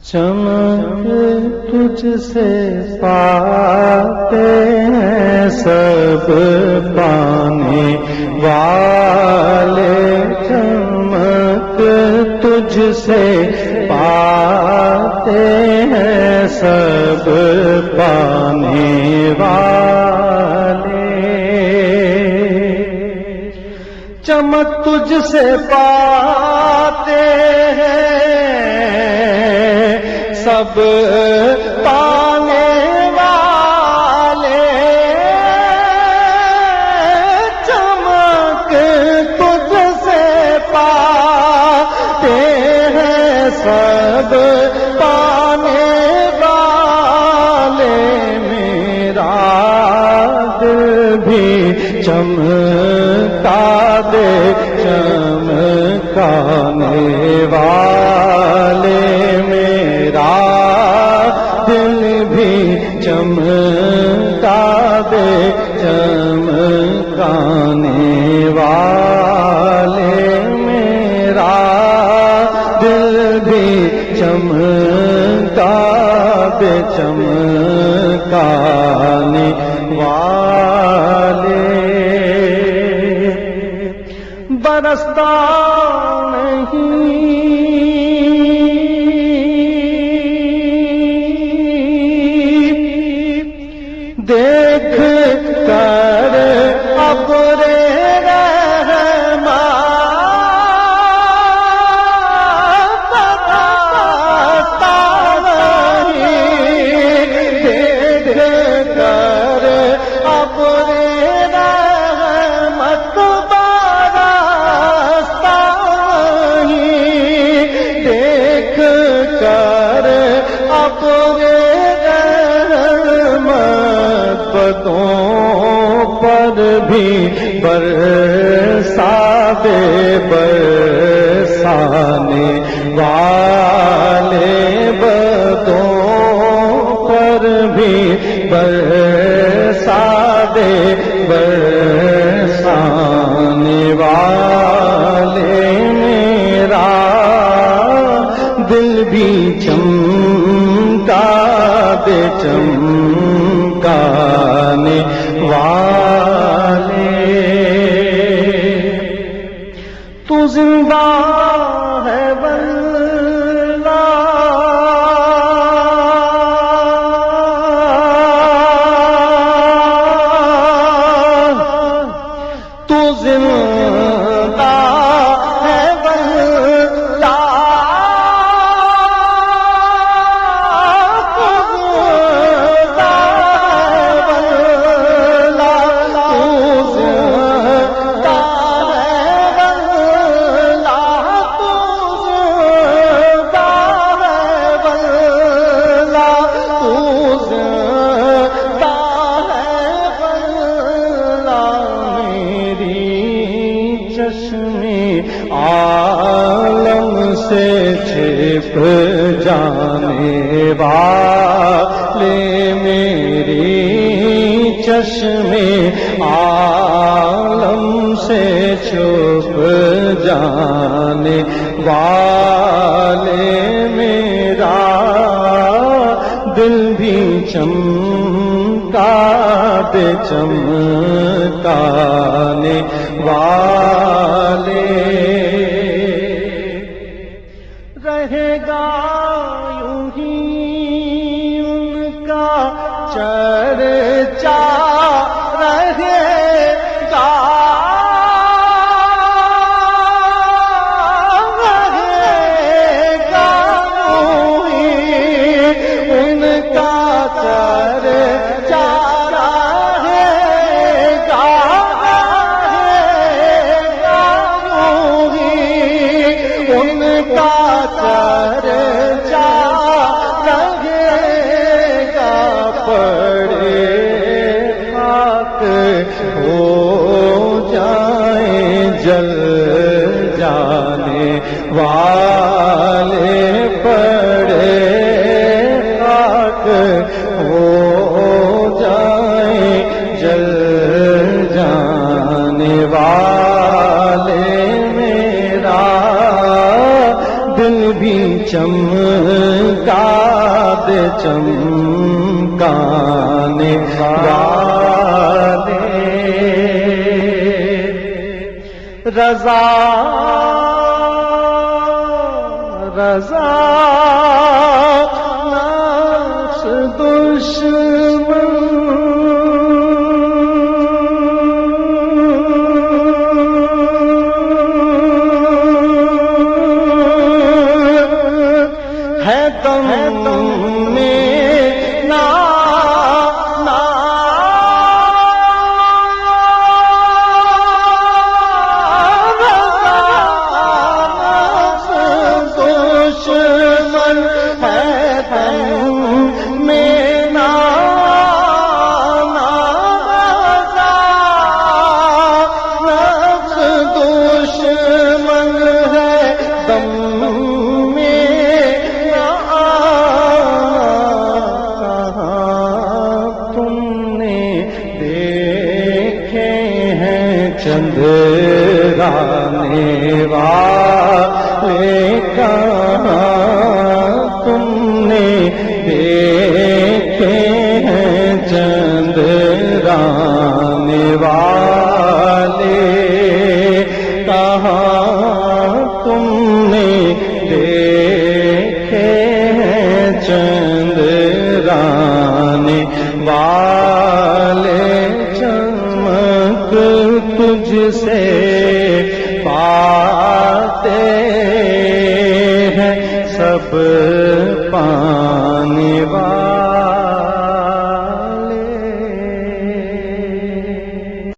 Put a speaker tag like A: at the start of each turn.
A: چمک تجھ سے پاتے ہیں سب پانے والے، چمک تجھ سے پاتے ہیں سب پانے والے، چمک تجھ سے پاتے ہیں سب پانے والے، چمک تجھ سے پاتے ہیں سب پانے والے، میرا دل بھی چمکا دے چمکانے والے، میرا دل بھی چمکا دے چمکانے والے، میرا دل بھی چمکا دے چمکانے والے، برستا نہیں دیکھ کر ابر رحمت، برستا نہیں دیکھ کر ابر رحمت، برستا نہیں دیکھ کر ابر پر بھی برسا دے برسانے والے، بدوں پر بھی برسا دے برسانے والے، میرا دل بھی چمکا دے چمکانے والے، تو زندہ ہے واللہ، تو زندہ ہے واللہ، عالم سے چھپ جانے والے، میری چشمے عالم سے چھپ جانے والے، میرا دل بھی چمکا دے چمکانے والے، رہے گا یوں ہی ان کا چرچا، رہے گا یوں ہی ان کا چرچا، ان کا چرچا رہے گا، پڑے خاک ہو جائیں جل جانے والے، پڑے خاک ہو جائیں جل جانے والے، میرا دل بھی چمکا چمکا دے چمکانے والے رضا رضا نفس دشمن ہے تم میں نا دشمن ہے تم میں نا نفس دشمن ہے دم چندرانے والے کہاں تم نے دیکھے ہیں چندرانے والے کہاں تم نے دیکھے ہیں چندرانے والے تجھ سے پاتے ہیں سب